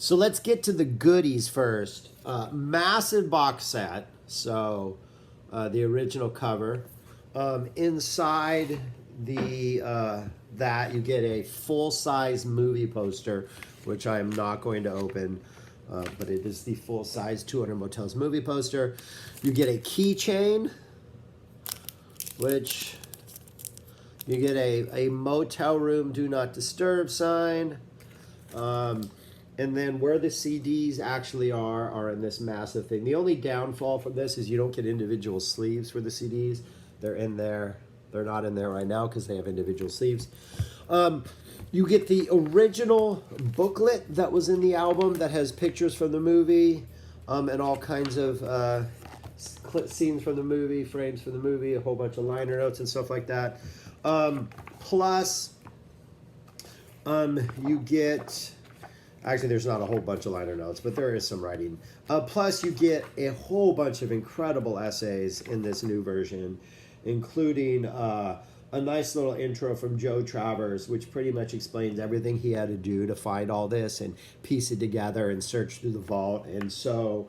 So let's get to the goodies first. Massive box set. So the original cover. Inside the that you get a full-size movie poster, which I am not going to open, but it is the full-size 200 Motels movie poster. You get a keychain, which you get a motel room do not disturb sign. And then where the CDs actually are in this massive thing. The only downfall from this is you don't get individual sleeves for the CDs. They're in there. They're not in there right now because they have individual sleeves. You get the original booklet that was in the album that has pictures from the movie and all kinds of scenes from the movie, frames from the movie, a whole bunch of liner notes and stuff like that. Plus, you get... Actually, there's not a whole bunch of liner notes, but there is some writing. Plus, you get a whole bunch of incredible essays in this new version, including a nice little intro from Joe Travers, which pretty much explains everything he had to do to find all this and piece it together and search through the vault. And so,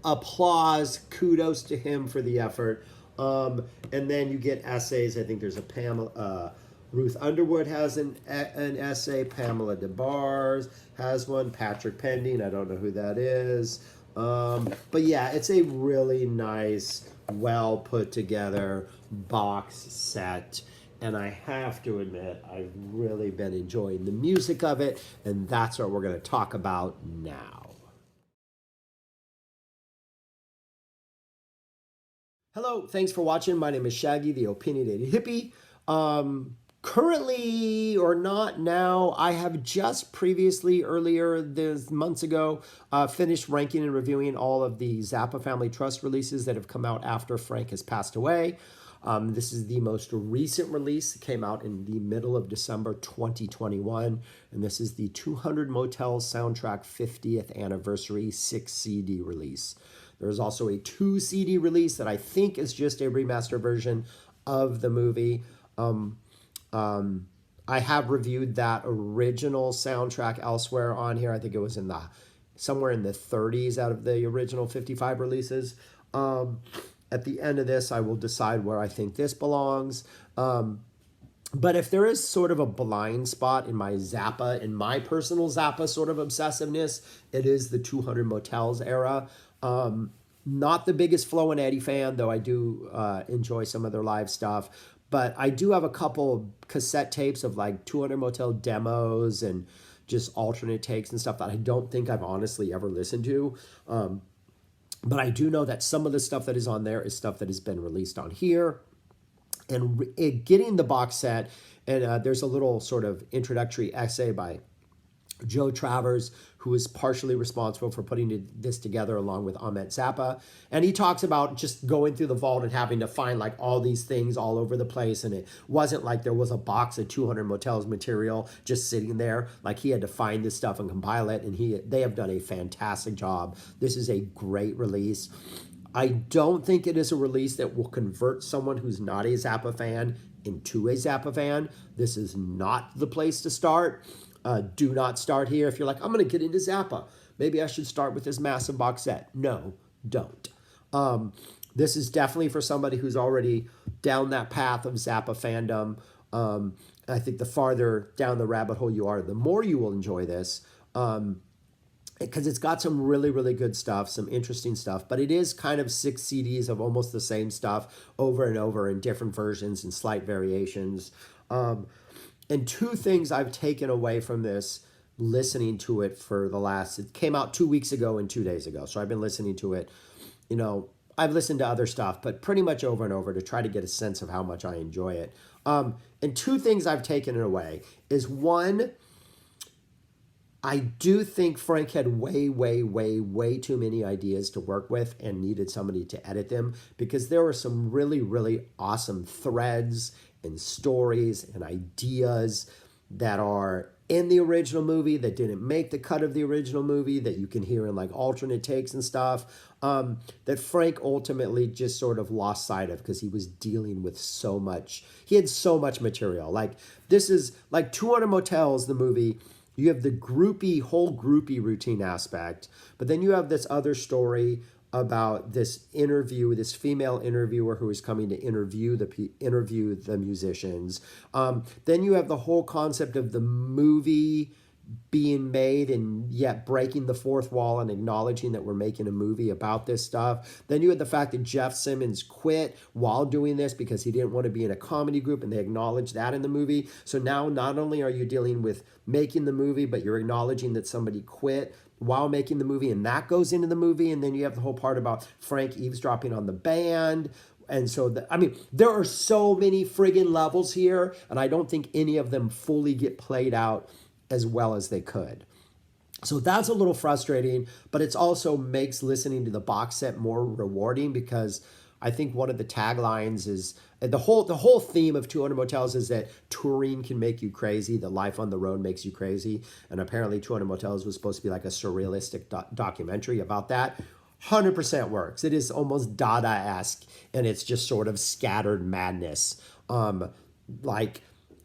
applause, kudos to him for the effort. And then you get essays. I think there's a Pamela... Ruth Underwood has an essay. Pamela DeBars has one. Patrick Pending, I don't know who that is. But yeah, it's a really nice, well put together box set. And I have to admit, I've really been enjoying the music of it. And that's what we're going to talk about now. Hello, thanks for watching. My name is Shaggy, the Opinionated Hippie. Currently, or not now, I have just previously, earlier this months ago, finished ranking and reviewing all of the Zappa Family Trust releases that have come out after Frank has passed away. This is the most recent release. It came out in the middle of December 2021, and this is the 200 Motels Soundtrack 50th Anniversary 6 CD release. There's also a 2 CD release that I think is just a remastered version of the movie. I have reviewed that original soundtrack elsewhere on here. I think it was in somewhere in the 30s out of the original 55 releases. At the end of this, I will decide where I think this belongs. But if there is sort of a blind spot in my personal Zappa sort of obsessiveness, it is the 200 Motels era. Not the biggest Flo and Eddie fan, though I do enjoy some of their live stuff. But I do have a couple cassette tapes of like 200 Motel demos and just alternate takes and stuff that I don't think I've honestly ever listened to. But I do know that some of the stuff that is on there is stuff that has been released on here. And getting the box set, and there's a little sort of introductory essay by Joe Travers, who is partially responsible for putting this together along with Ahmet Zappa. And he talks about just going through the vault and having to find like all these things all over the place. And it wasn't like there was a box of 200 Motels material just sitting there. Like he had to find this stuff and compile it. And they have done a fantastic job. This is a great release. I don't think it is a release that will convert someone who's not a Zappa fan into a Zappa fan. This is not the place to start. Do not start here. If you're like, I'm going to get into Zappa, maybe I should start with this massive box set. No, don't. This is definitely for somebody who's already down that path of Zappa fandom. I think the farther down the rabbit hole you are, the more you will enjoy this. Because it's got some really, really good stuff, some interesting stuff. But it is kind of 6 CDs of almost the same stuff over and over in different versions and slight variations. And 2 things I've taken away from this, listening to it it came out 2 weeks ago and 2 days ago. So I've been listening to it, I've listened to other stuff, but pretty much over and over to try to get a sense of how much I enjoy it. And 2 things I've taken away is, one, I do think Frank had way, way, way, way too many ideas to work with and needed somebody to edit them, because there were some really, really awesome threads and stories and ideas that are in the original movie that didn't make the cut of the original movie that you can hear in like alternate takes and stuff, that Frank ultimately just sort of lost sight of because he was dealing with so much. He had so much material. Like, this is like 200 Motels, the movie, You have the whole groupie routine aspect, but then you have this other story about this female interviewer who is coming to interview the musicians. Then you have the whole concept of the movie being made and yet breaking the fourth wall and acknowledging that we're making a movie about this stuff. Then you had the fact that Jeff Simmons quit while doing this because he didn't want to be in a comedy group, and they acknowledged that in the movie. So now not only are you dealing with making the movie, but you're acknowledging that somebody quit while making the movie, and that goes into the movie. And then you have the whole part about Frank eavesdropping on the band. And so, there are so many friggin' levels here, and I don't think any of them fully get played out as well as they could. So that's a little frustrating, but it also makes listening to the box set more rewarding, because I think one of the taglines is the whole theme of 200 Motels is that touring can make you crazy, that life on the road makes you crazy. And apparently 200 Motels was supposed to be like a surrealistic documentary about that. 100% works. It is almost Dada-esque, and it's just sort of scattered madness. Like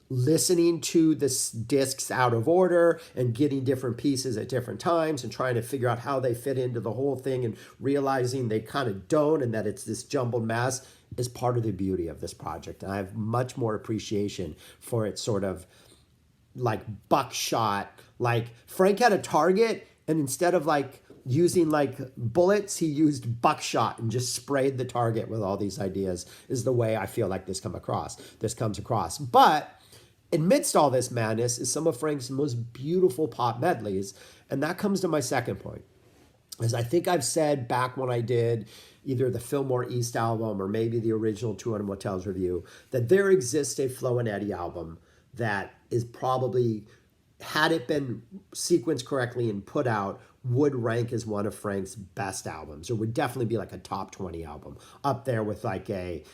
listening to the discs out of order and getting different pieces at different times and trying to figure out how they fit into the whole thing and realizing they kind of don't, and that it's this jumbled mess, is part of the beauty of this project. And I have much more appreciation for its sort of like buckshot. Like Frank had a target, and instead of like using like bullets, he used buckshot and just sprayed the target with all these ideas, is the way I feel like this comes across. But amidst all this madness is some of Frank's most beautiful pop medleys. And that comes to my second point. As I think I've said back when I did either the Fillmore East album or maybe the original 200 Motels review, that there exists a Flo and Eddie album that is probably, had it been sequenced correctly and put out, would rank as one of Frank's best albums, or would definitely be like a top 20 album, up there with like a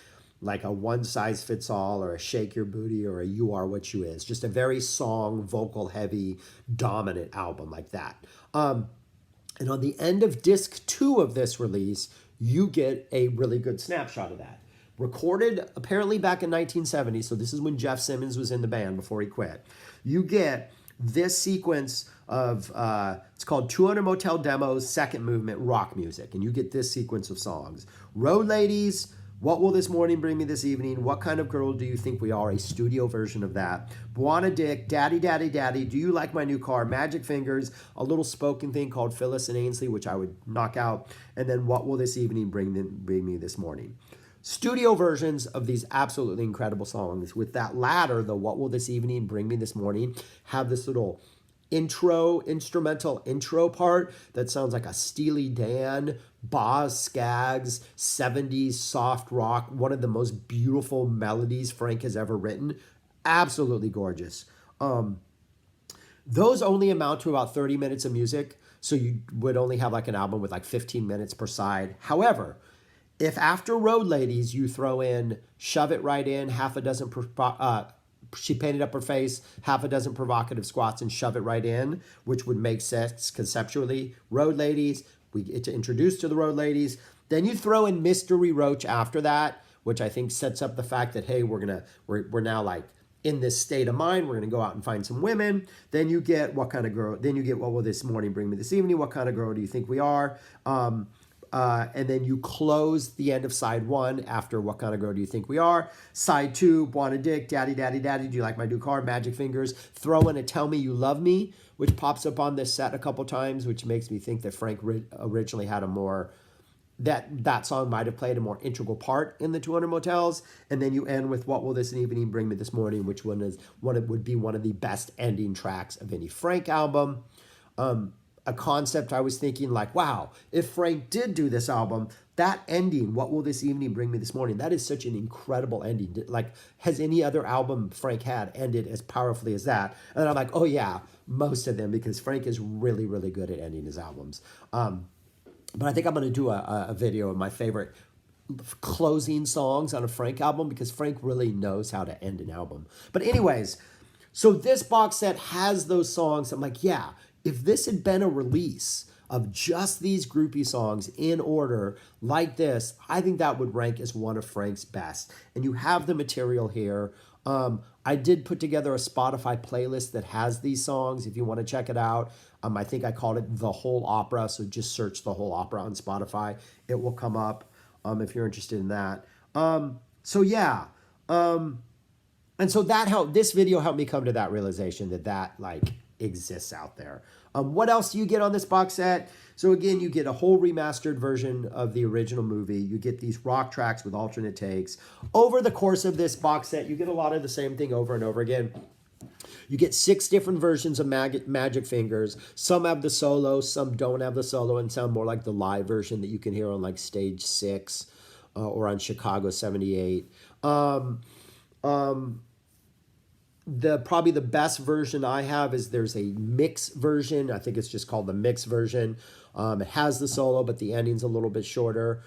One Size Fits All or a Shake Your Booty or a You Are What You Is. Just a very song, vocal heavy, dominant album like that. And on the end of disc 2 of this release, you get a really good snapshot of that. Recorded apparently back in 1970, so this is when Jeff Simmons was in the band before he quit. You get this sequence of, it's called 200 Motel Demos, Second Movement, Rock Music. And you get this sequence of songs. Road Ladies, What Will This Morning Bring Me This Evening, What Kind of Girl Do You Think We Are, a studio version of that. Buona Dick, Daddy, Daddy, Daddy, Do You Like My New Car, Magic Fingers, a little spoken thing called Phyllis and Ainsley, which I would knock out, and then What Will This Evening Bring Me This Morning. Studio versions of these absolutely incredible songs. With that latter, the What Will This Evening Bring Me This Morning, have this little instrumental intro part that sounds like a Steely Dan, Boz Scaggs, 70s soft rock, one of the most beautiful melodies Frank has ever written. Absolutely gorgeous. Those only amount to about 30 minutes of music, so you would only have like an album with like 15 minutes per side. However, if after Road Ladies you throw in Shove It Right In, half a dozen She Painted Up Her Face, half a dozen provocative squats, and Shove It Right In, which would make sense conceptually. Road Ladies, we get to introduce to the Road Ladies. Then you throw in Mystery Roach after that, which I think sets up the fact that, hey, we're now like in this state of mind. We're gonna go out and find some women. Then you get What Kind of Girl? Then you get What Will This Morning Bring Me This Evening? What Kind of Girl Do You Think We Are? And then you close the end of side 1 after What Kind of Girl Do You Think We Are? Side 2, Buona Dick, Daddy, Daddy, Daddy, Do You Like My New Car? Magic Fingers. Throw in a Tell Me You Love Me, which pops up on this set a couple times, which makes me think that Frank originally had a more, that song might have played a more integral part in the 200 Motels. And then you end with What Will This Evening Bring Me This Morning, which would be one of the best ending tracks of any Frank album. A concept I was thinking like, wow, if Frank did do this album, that ending, What Will This Evening Bring Me This Morning, that is such an incredible ending. Like, has any other album Frank had ended as powerfully as that? And I'm like, oh yeah, most of them, because Frank is really, really good at ending his albums. But I think I'm going to do a video of my favorite closing songs on a Frank album, because Frank really knows how to end an album. But anyways, so this box set has those songs. I'm like, yeah, if this had been a release of just these groupie songs in order like this, I think that would rank as one of Frank's best. And you have the material here. I did put together a Spotify playlist that has these songs if you want to check it out. I think I called it The Whole Opera, so just search The Whole Opera on Spotify. It will come up if you're interested in that. So yeah. And so that helped, this video helped me come to that realization that like exists out there. What else do you get on this box set? So again, you get a whole remastered version of the original movie. You get these rock tracks with alternate takes. Over the course of this box set, you get a lot of the same thing over and over again. You get 6 different versions of Magic Fingers. Some have the solo, some don't have the solo, and sound more like the live version that you can hear on like Stage 6 or on Chicago 78. Probably the best version I have is there's a mix version. I think it's just called the mix version. It has the solo, but the ending's a little bit shorter.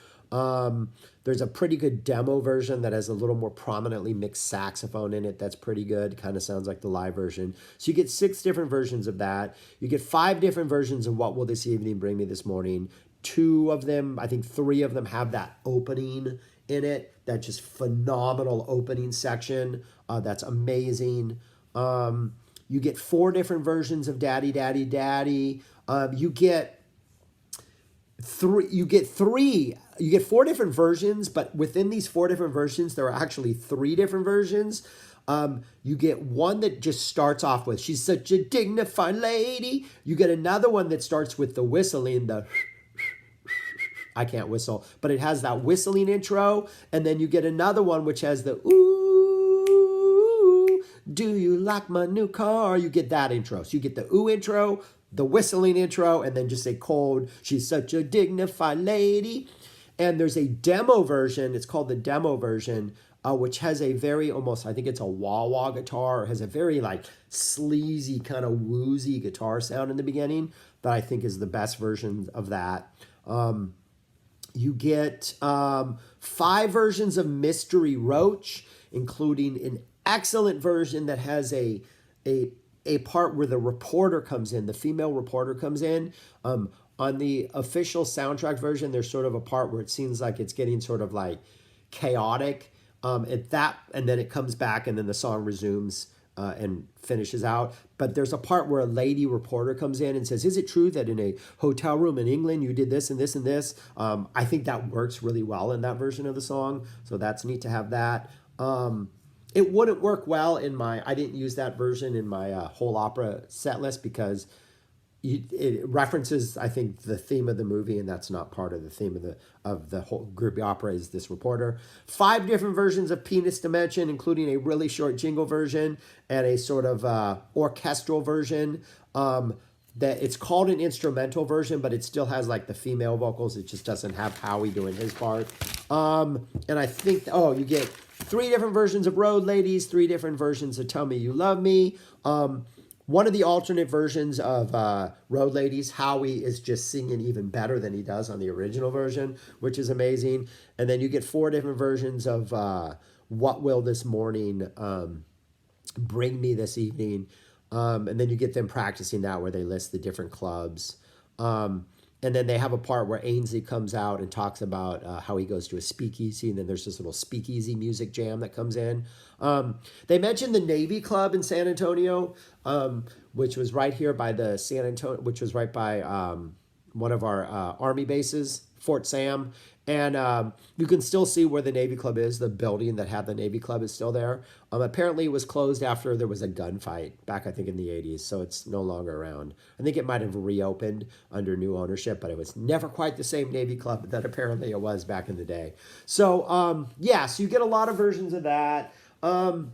There's a pretty good demo version that has a little more prominently mixed saxophone in it. That's pretty good. Kind of sounds like the live version. So you get 6 different versions of that. You get 5 different versions of What Will This Evening Bring Me This Morning. 2 of them, I think 3 of them have that opening in it. That just phenomenal opening section. That's amazing. You get 4 different versions of Daddy, Daddy, Daddy. You get 4 different versions, but within these 4 different versions, there are actually 3 different versions. You get one that just starts off with, she's such a dignified lady. You get another one that starts with the whistling, I can't whistle, but it has that whistling intro. And then you get another one which has the ooh, do you like my new car? You get that intro. So you get the ooh intro, the whistling intro, and then just a cold, she's such a dignified lady. And there's a demo version, it's called the demo version, which has a very almost, I think it's a wah-wah guitar, or has a very like sleazy kind of woozy guitar sound in the beginning that I think is the best version of that. You get 5 versions of Mystery Roach, including an excellent version that has a part where the reporter comes in, the female reporter comes in. On the official soundtrack version, there's sort of a part where it seems like it's getting sort of like chaotic. And then it comes back and then the song resumes and finishes out. But there's a part where a lady reporter comes in and says, is it true that in a hotel room in England you did this and this and this? I think that works really well in that version of the song. So that's neat to have that. It wouldn't work well in I didn't use that version in my whole opera set list because it references, I think, the theme of the movie, and that's not part of the theme of the whole groupie opera is this reporter. 5 different versions of Penis Dimension, including a really short jingle version and a sort of orchestral version. That it's called an instrumental version, but it still has like the female vocals. It just doesn't have Howie doing his part. And I think, you get 3 different versions of Road Ladies, 3 different versions of Tell Me You Love Me. One of the alternate versions of Road Ladies, Howie is just singing even better than he does on the original version, which is amazing. And then you get 4 different versions of What Will This Morning Bring Me This Evening. And then you get them practicing that where they list the different clubs. And then they have a part where Ainsley comes out and talks about how he goes to a speakeasy, and then there's this little speakeasy music jam that comes in. They mentioned the Navy Club in San Antonio, which was right here by which was right by one of our Army bases, Fort Sam. And you can still see where the Navy Club is. The building that had the Navy Club is still there. Apparently, it was closed after there was a gunfight back, I think, in the 80s. So it's no longer around. I think it might have reopened under new ownership, but it was never quite the same Navy Club that apparently it was back in the day. So, so you get a lot of versions of that. And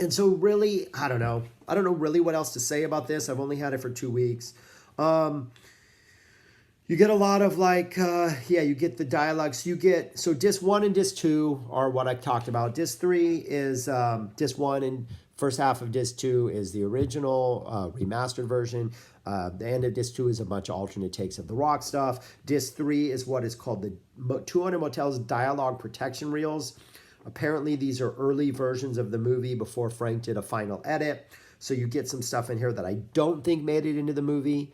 so really, I don't know really what else to say about this. I've only had it for 2 weeks. You get a lot of you get the dialogues. So disc 1 and disc 2 are what I talked about. Disc 3 is disc 1 and first half of disc 2 is the original remastered version. The end of disc 2 is a bunch of alternate takes of the rock stuff. Disc 3 is what is called the 200 Motels dialogue protection reels. Apparently these are early versions of the movie before Frank did a final edit. So you get some stuff in here that I don't think made it into the movie.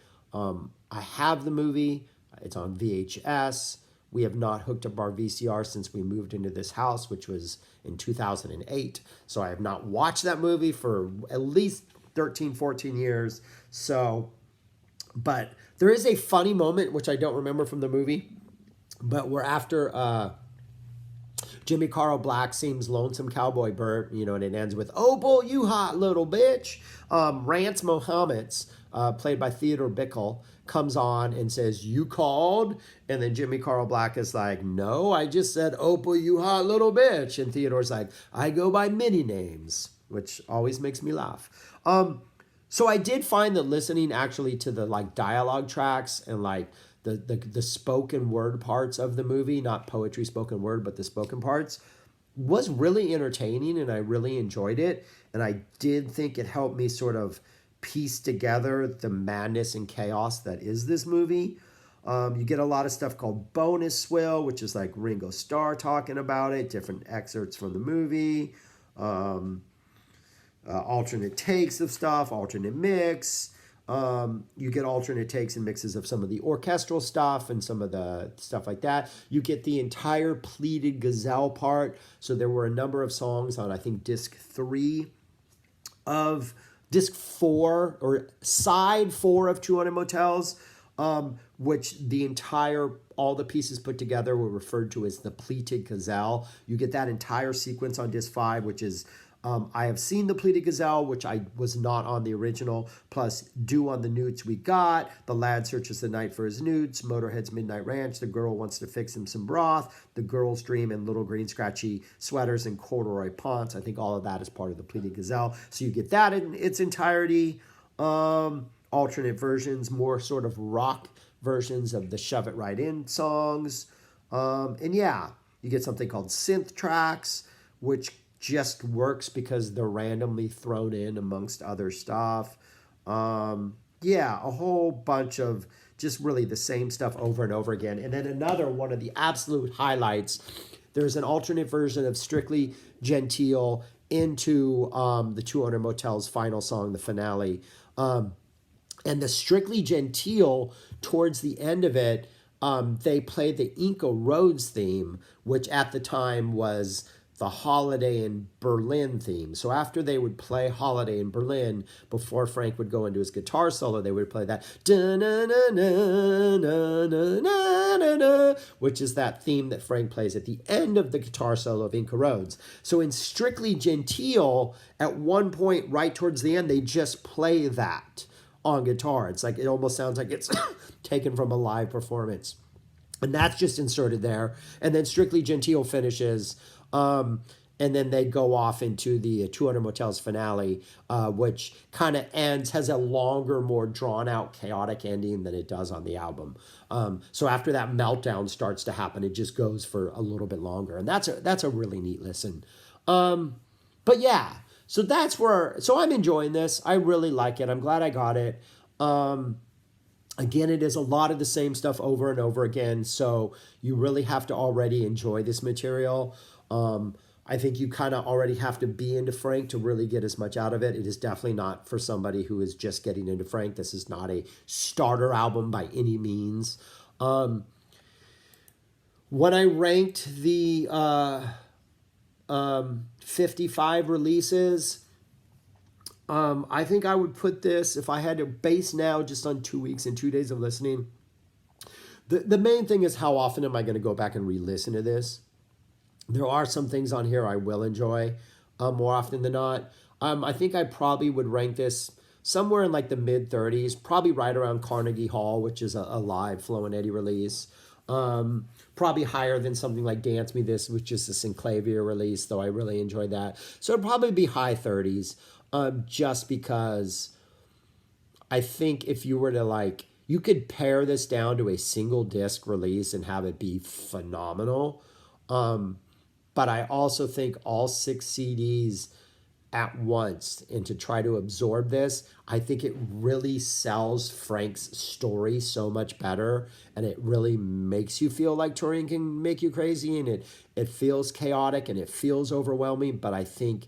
I have the movie. It's on VHS. We have not hooked up our VCR since we moved into this house, which was in 2008. So I have not watched that movie for at least 13, 14 years. So, but there is a funny moment, which I don't remember from the movie, but we're after Jimmy Carl Black sings Lonesome Cowboy Bert, and it ends with, "Oh, boy, you hot little bitch." Rance Mohammeds, played by Theodore Bickle, comes on and says, "You called?" And then Jimmy Carl Black is like, "No, I just said, oh, boy, you hot little bitch." And Theodore's like, "I go by many names," which always makes me laugh. So I did find that listening actually to the dialogue tracks and the spoken word parts of the movie, not poetry spoken word, but the spoken parts, was really entertaining, and I really enjoyed it. And I did think it helped me sort of piece together the madness and chaos that is this movie. You get a lot of stuff called bonus swill, which is like Ringo Starr talking about it, different excerpts from the movie, alternate takes of stuff, alternate mix. You get alternate takes and mixes of some of the orchestral stuff and some of the stuff like that. You get the entire pleated gazelle part. So there were a number of songs on, I think, disc 4 or side 4 of 200 Motels, which all the pieces put together were referred to as the pleated gazelle. You get that entire sequence on disc 5, which is I Have Seen the Pleated Gazelle, which I was not on the original, plus Do on the Newts We Got, The Lad Searches the Night for His Newts, Motorhead's Midnight Ranch, The Girl Wants to Fix Him Some Broth, The Girl's Dream, and Little Green Scratchy Sweaters and Corduroy Ponce. I think all of that is part of the Pleated Gazelle. So you get that in its entirety. Alternate versions, more sort of rock versions of the Shove It Right In songs. And yeah, you get something called synth tracks, which just works because they're randomly thrown in amongst other stuff. Yeah, a whole bunch of just really the same stuff over and over again. And then another one of the absolute highlights, there's an alternate version of Strictly Gentile into the 200 Motels final song, the finale. And the Strictly Gentile, towards the end of it, they played the Inca Roads theme, which at the time was the Holiday in Berlin theme. So after they would play Holiday in Berlin, before Frank would go into his guitar solo, they would play that, which is that theme that Frank plays at the end of the guitar solo of Inca Roads. So in Strictly Gentile, at one point right towards the end, they just play that on guitar. It's like, it almost sounds like it's taken from a live performance. And that's just inserted there. And then Strictly Gentile finishes, and then they go off into the 200 Motels finale, which kind of has a longer, more drawn-out, chaotic ending than it does on the album. So after that meltdown starts to happen, it just goes for a little bit longer. And that's a really neat listen. But yeah, so I'm enjoying this. I really like it. I'm glad I got it. Again, it is a lot of the same stuff over and over again, so you really have to already enjoy this material. I think you kind of already have to be into Frank to really get as much out of it. It is definitely not for somebody who is just getting into Frank. This is not a starter album by any means. When I ranked the 55 releases, I think I would put this, if I had to base now just on 2 weeks and 2 days of listening, the main thing is how often am I going to go back and re-listen to this? There are some things on here I will enjoy more often than not. I think I probably would rank this somewhere in like the mid-30s, probably right around Carnegie Hall, which is a live Flo and Eddie release. Probably higher than something like Dance Me This, which is a Synclavier release, though I really enjoyed that. So it'd probably be high 30s, just because I think if you were to you could pare this down to a single disc release and have it be phenomenal. But I also think all 6 CDs at once, and to try to absorb this, I think it really sells Frank's story so much better, and it really makes you feel like touring can make you crazy, and it feels chaotic and it feels overwhelming, but I think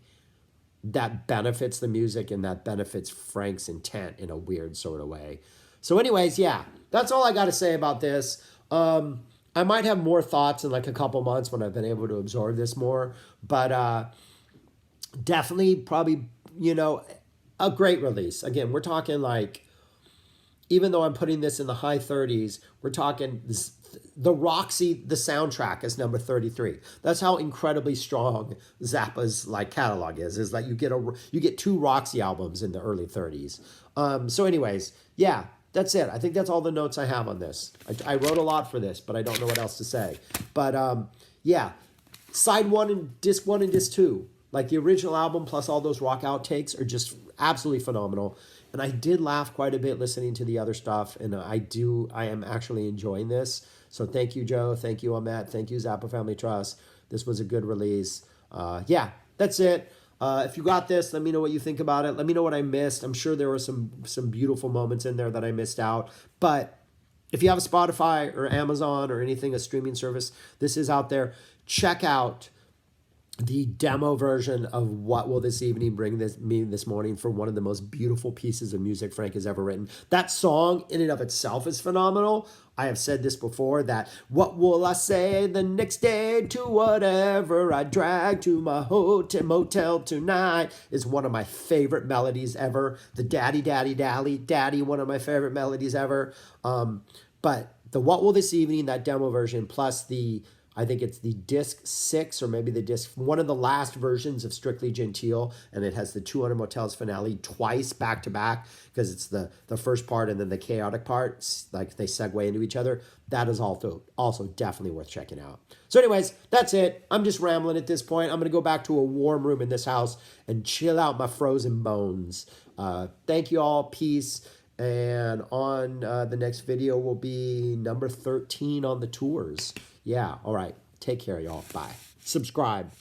that benefits the music and that benefits Frank's intent in a weird sort of way. So anyways, yeah, that's all I got to say about this. I might have more thoughts in like a couple months when I've been able to absorb this more. But definitely, probably, you know, a great release. Again, we're talking like, even though I'm putting this in the high 30s, we're talking this, the Roxy, the soundtrack is number 33. That's how incredibly strong Zappa's like catalog is that you get two Roxy albums in the early 30s. So anyways, yeah, that's it. I think that's all the notes I have on this. I wrote a lot for this, but I don't know what else to say. But yeah, side one and disc two, like the original album plus all those rock outtakes are just absolutely phenomenal. And I did laugh quite a bit listening to the other stuff, and I am actually enjoying this. So thank you, Joe. Thank you, Ahmet. Thank you, Zappa Family Trust. This was a good release. Yeah, that's it. If you got this, let me know what you think about it. Let me know what I missed. I'm sure there were some beautiful moments in there that I missed out. But if you have a Spotify or Amazon or anything, a streaming service, this is out there. Check out the demo version of What Will This Evening Bring Me This Morning for one of the most beautiful pieces of music Frank has ever written. That song in and of itself is phenomenal. I have said this before, that what will I say the next day to whatever I drag to my motel tonight is one of my favorite melodies ever. The Daddy, Daddy, Daddy, Daddy, one of my favorite melodies ever. But the What Will This Evening, that demo version, plus I think it's the disc 6 or maybe the disc, one of the last versions of Strictly Gentile, and it has the 200 Motels finale twice back to back because it's the first part and then the chaotic part, like they segue into each other. That is also definitely worth checking out. So anyways, that's it. I'm just rambling at this point. I'm going to go back to a warm room in this house and chill out my frozen bones. Thank you all. Peace. And on the next video will be number 13 on the tours. Yeah, all right. Take care, y'all. Bye. Subscribe.